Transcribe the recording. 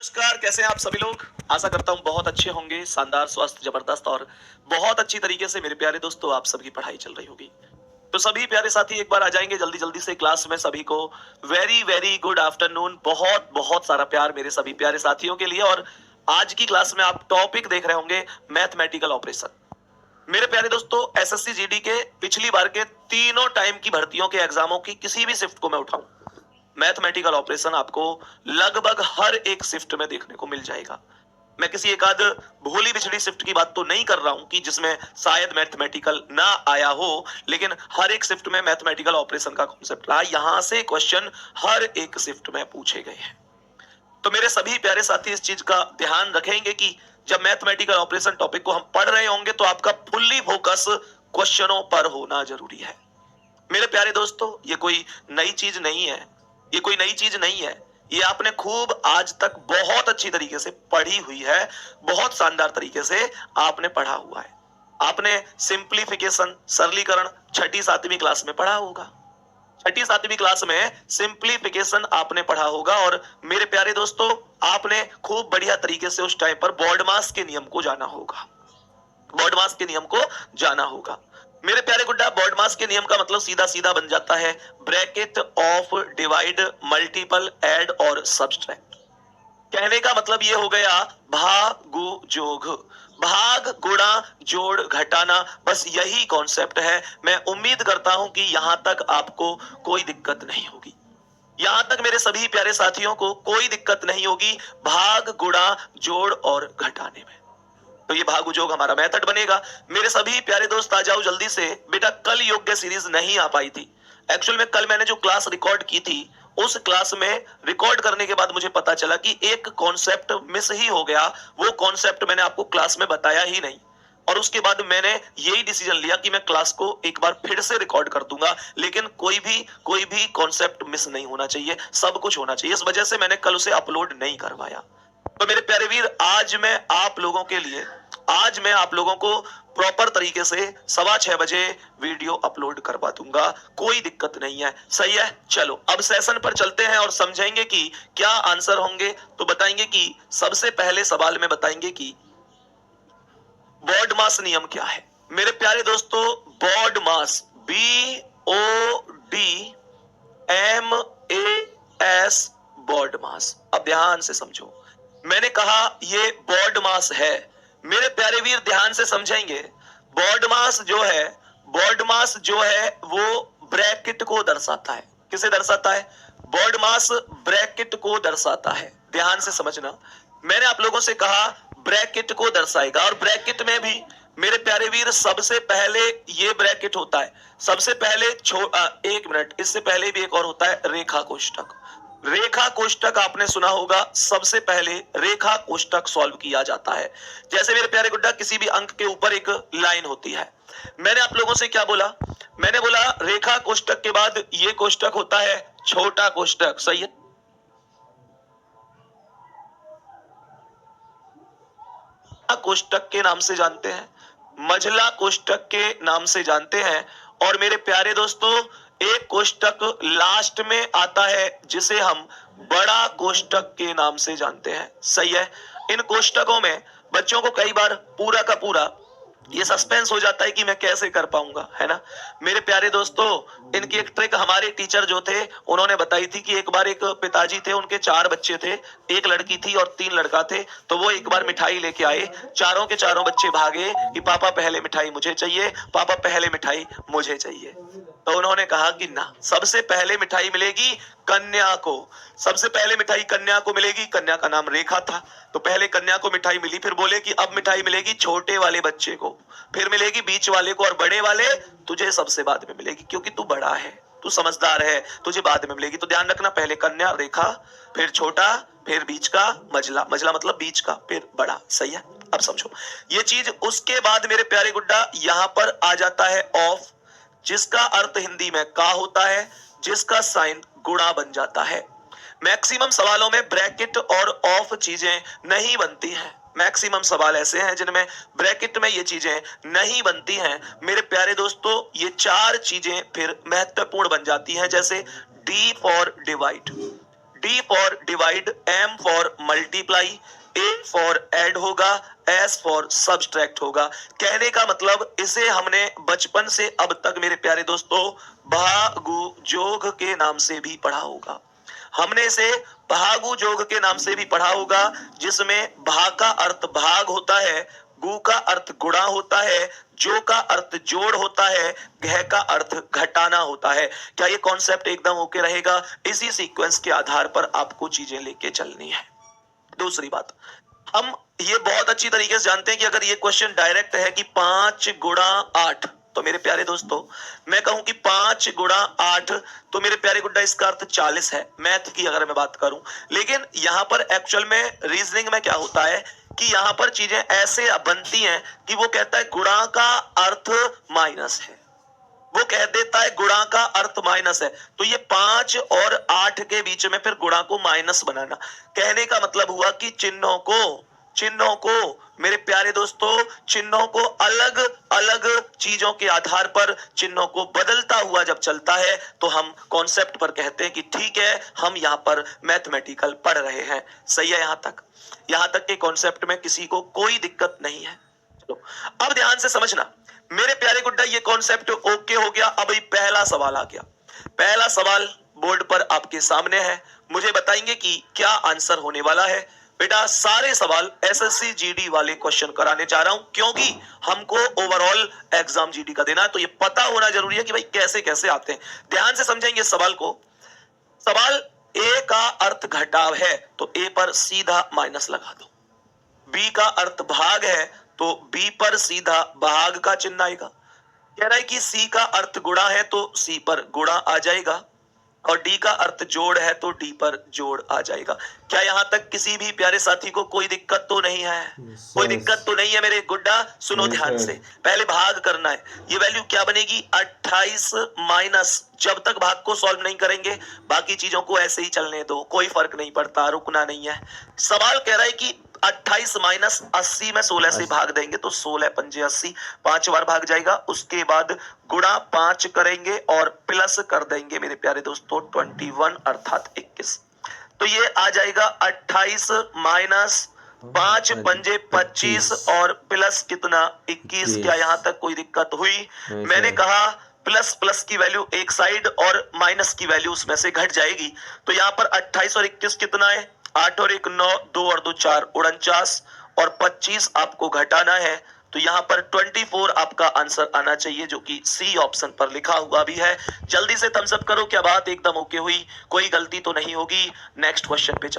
नमस्कार, कैसे हैं आप सभी लोग। आशा करता हूं बहुत अच्छे होंगे, शानदार, स्वस्थ, जबरदस्त और बहुत अच्छी तरीके से मेरे प्यारे दोस्तों आप सबकी पढ़ाई चल रही होगी। तो सभी प्यारे साथी एक बार आ जाएंगे जल्दी जल्दी से क्लास में। सभी को वेरी वेरी गुड आफ्टरनून। बहुत बहुत सारा प्यार मेरे सभी प्यारे साथियों के लिए। और आज की क्लास में आप टॉपिक देख रहे होंगे मैथमेटिकल ऑपरेशन। मेरे प्यारे दोस्तों, एसएससी जीडी के पिछली बार के तीनों टाइम की भर्तियों के एग्जामों की किसी भी शिफ्ट को मैं उठाऊं, मैथमेटिकल ऑपरेशन आपको लगभग हर एक शिफ्ट में देखने को मिल जाएगा। मैं किसी एक आध भूली बिछड़ी शिफ्ट की बात तो नहीं कर रहा हूं कि जिसमें शायद मैथमेटिकल ना आया हो, लेकिन हर एक शिफ्ट में मैथमेटिकल ऑपरेशन का कॉन्सेप्ट रहा। यहां से क्वेश्चन हर एक शिफ्ट में पूछे गए हैं। तो मेरे सभी प्यारे साथी इस चीज का ध्यान रखेंगे कि जब मैथमेटिकल ऑपरेशन टॉपिक को हम पढ़ रहे होंगे तो आपका फुल्ली फोकस क्वेश्चनों पर होना जरूरी है। मेरे प्यारे दोस्तों, ये कोई नई चीज नहीं है, ये कोई नई चीज नहीं है। ये आपने खूब आज तक बहुत अच्छी तरीके से पढ़ी हुई है, बहुत शानदार तरीके से आपने पढ़ा हुआ है। आपने सिंप्लीफिकेशन, सरलीकरण छठी सातवीं क्लास में पढ़ा होगा। छठी सातवीं क्लास में सिंप्लीफिकेशन आपने पढ़ा होगा। और मेरे प्यारे दोस्तों, आपने खूब बढ़िया तरीके से उस टाइम पर बॉडमास के नियम को जाना होगा। बॉडमास के नियम को जाना होगा। मेरे प्यारे गुड्डा, बॉडमास के नियम का मतलब सीधा सीधा बन जाता है bracket of divide, multiple, add और सब्सट्रैक्ट। कहने का मतलब ये हो गया भागु जोग, भाग गुणा जोड़ घटाना, बस यही कॉन्सेप्ट है। मैं उम्मीद करता हूं कि यहां तक आपको कोई दिक्कत नहीं होगी। यहां तक मेरे सभी प्यारे साथियों को कोई दिक्कत नहीं होगी भाग गुणा जोड़ और घटाने में। तो ये भाग उजोग हमारा मेथड बनेगा। मेरे सभी प्यारे दोस्त आ जाओ जल्दी से। बेटा, कल योग्य सीरीज नहीं आ पाई थी। एक्चुअल में कल मैंने जो क्लास रिकॉर्ड की थी, उस क्लास में रिकॉर्ड करने के बाद मुझे पता चला कि एक कॉन्सेप्ट मिस ही हो गया। वो कॉन्सेप्ट मैंने आपको क्लास में बताया ही नहीं। और उसके बाद मैंने यही डिसीजन लिया कि मैं क्लास को एक बार फिर से रिकॉर्ड कर दूंगा, लेकिन कोई भी कॉन्सेप्ट मिस नहीं होना चाहिए, सब कुछ होना चाहिए। इस वजह से मैंने कल उसे अपलोड नहीं करवाया। तो मेरे प्यारे वीर, आज मैं आप लोगों को प्रॉपर तरीके से 6:15 बजे वीडियो अपलोड करवा दूंगा। कोई दिक्कत नहीं है, सही है। चलो अब सेशन पर चलते हैं और समझेंगे कि क्या आंसर होंगे। तो बताएंगे कि सबसे पहले सवाल में बताएंगे कि बॉडमास नियम क्या है। मेरे प्यारे दोस्तों, बॉडमास, BODMAS, बॉडमास। अब ध्यान से समझो, मैंने कहा ये बॉडमास है। मेरे प्यारे वीर ध्यान से समझेंगे। बॉडमास जो है वो ब्रैकेट को दर्शाता है। किसे दर्शाता है? बॉडमास ब्रैकेट को दर्शाता है। ध्यान से समझना, मैंने आप लोगों से कहा ब्रैकेट को दर्शाएगा। और ब्रैकेट में भी मेरे प्यारे वीर सबसे पहले ये ब्रैकेट होता है। सबसे पहले एक मिनट, इससे पहले भी एक और होता है रेखा कोष्ठक। रेखा कोष्ठक आपने सुना होगा। सबसे पहले रेखा कोष्ठक सॉल्व किया जाता है। जैसे मेरे प्यारे गुड्डा, किसी भी अंक के ऊपर एक लाइन होती है। मैंने आप लोगों से क्या बोला? मैंने बोला रेखा कोष्ठक के बाद ये कोष्ठक होता है छोटा कोष्ठक, सही है। कोष्ठक के नाम से जानते हैं, मझला कोष्ठक के नाम से जानते हैं। और मेरे प्यारे दोस्तों, एक कोष्ठक लास्ट में आता है जिसे हम बड़ा कोष्ठक के नाम से जानते हैं, सही है। इन कोष्ठकों में बच्चों को कई बार पूरा का पूरा ये सस्पेंस हो जाता है कि मैं कैसे कर पाऊंगा, है ना। मेरे प्यारे दोस्तों, इनकी एक ट्रिक हमारे टीचर जो थे उन्होंने बताई थी कि एक बार एक पिताजी थे, उनके 4 बच्चे थे, एक लड़की थी और 3 लड़का थे। तो वो एक बार मिठाई लेके आए, चारों के चारों बच्चे भागे कि पापा पहले मिठाई मुझे चाहिए, पापा पहले मिठाई मुझे चाहिए। तो उन्होंने कहा कि ना, सबसे पहले मिठाई मिलेगी कन्या को। सबसे पहले मिठाई कन्या को मिलेगी। कन्या का नाम रेखा था, तो पहले कन्या को मिठाई मिली। फिर बोले कि अब मिठाई मिलेगी छोटे वाले बच्चे को, फिर मिलेगी बीच वाले को, और बड़े वाले तुझे सबसे बाद में मिलेगी, क्योंकि तू बड़ा है, तू समझदार है, तुझे बाद में मिलेगी। तो ध्यान रखना, पहले कन्या रेखा, फिर छोटा, फिर बीच का मझला, मझला मतलब बीच का, फिर बड़ा, सही है। अब समझो ये चीज। उसके बाद मेरे प्यारे गुड्डा यहां पर आ जाता है ऑफ, जिसका अर्थ हिंदी में का होता है, जिसका साइन गुणा बन जाता है। मैक्सिमम सवालों में ब्रैकेट और ऑफ चीजें नहीं बनती हैं। मैक्सिमम सवाल ऐसे हैं जिनमें ब्रैकेट में ये चीजें नहीं बनती हैं। मेरे प्यारे दोस्तों, ये 4 चीजें फिर महत्वपूर्ण बन जाती हैं। जैसे D for divide. D for divide, M for multiply, A for add होगा, S फॉर सब्सट्रैक्ट होगा। कहने का मतलब इसे हमने बचपन से अब तक मेरे प्यारे दोस्तों भागु जोग के नाम से भी पढ़ा होगा। हमने इसे भागु जोग के नाम से भी पढ़ा होगा, जिसमें भा का अर्थ भाग होता है, गु का अर्थ गुणा होता है, जो का अर्थ जोड़ होता है, घ का अर्थ घटाना होता है। क्या ये कॉन्सेप्ट एकदम ओके रहेगा? इसी सीक्वेंस के आधार पर आपको चीजें लेके चलनी है। दूसरी बात, हम ये बहुत अच्छी तरीके से जानते हैं कि अगर ये क्वेश्चन डायरेक्ट है कि 5 गुणा 8, तो मेरे प्यारे दोस्तों मैं कहूं कि 5 गुणा 8, तो मेरे प्यारे गुड्डा इसका अर्थ 40 है, मैथ की अगर मैं बात करूं। लेकिन यहां पर एक्चुअल में रीजनिंग में क्या होता है कि यहां पर चीजें ऐसे बनती हैं कि वो कहता है गुणा का अर्थ माइनस है, वो कह देता है गुणा का अर्थ माइनस है, तो ये 5 और 8 के बीच में फिर गुणा को माइनस बनाना। कहने का मतलब हुआ कि चिन्हों को मेरे प्यारे दोस्तों, चिन्हों को अलग अलग चीजों के आधार पर चिन्हों को बदलता हुआ जब चलता है तो हम कॉन्सेप्ट पर कहते हैं कि ठीक है, हम यहां पर मैथमेटिकल पढ़ रहे हैं। सही है? यहां तक के कॉन्सेप्ट में किसी को कोई दिक्कत नहीं है। चलो अब ध्यान से समझना मेरे प्यारे गुड्डा, ये कॉन्सेप्ट ओके हो गया। अब ये पहला सवाल आ गया। पहला सवाल बोर्ड पर आपके सामने है, मुझे बताएंगे कि क्या आंसर होने वाला है। बेटा सारे सवाल एसएससी जीडी वाले क्वेश्चन कराने चाह रहा हूं, क्योंकि हमको ओवरऑल एग्जाम जीडी का देना है, तो ये पता होना जरूरी है कि भाई कैसे कैसे आते हैं। ध्यान से समझेंगे सवाल को। सवाल ए का अर्थ घटाव है तो ए पर सीधा माइनस लगा दो, बी का अर्थ भाग है तो बी पर सीधा भाग का चिन्ह आएगा। कह रहा है कि सी का अर्थ गुणा है तो सी पर गुणा आ जाएगा, और डी का अर्थ जोड़ है तो डी पर जोड़ आ जाएगा। क्या यहां तक किसी भी प्यारे साथी को कोई दिक्कत तो नहीं है? कोई दिक्कत तो नहीं है मेरे गुड्डा? सुनो ध्यान से, पहले भाग करना है। ये वैल्यू क्या बनेगी? 28 माइनस, जब तक भाग को सॉल्व नहीं करेंगे बाकी चीजों को ऐसे ही चलने दो, कोई फर्क नहीं पड़ता, रुकना नहीं है। सवाल कह रहा है कि 28 माइनस 80 में 16 से भाग देंगे तो 16 पंजे 80, 5 बार भाग जाएगा। उसके बाद गुणा 5 करेंगे और प्लस कर देंगे मेरे प्यारे दोस्तों 21 अर्थात 21, तो ये आ जाएगा 28 माइनस 5 पंजे 25 और प्लस कितना? 21। क्या यहां तक कोई दिक्कत हुई? मैंने कहा प्लस प्लस की वैल्यू एक साइड और माइनस की वैल्यू उसमें से घट जाएगी, तो यहां पर 28 और 21 कितना है? 8 और 1 9, 2 और 2 4, 49 और 25 आपको घटाना है, तो यहां पर 24 आपका आंसर आना चाहिए, जो कि सी ऑप्शन पर लिखा हुआ भी है। जल्दी से थम्स अप करो, क्या बात एकदम ओके हुई? कोई गलती तो नहीं होगी। नेक्स्ट क्वेश्चन पे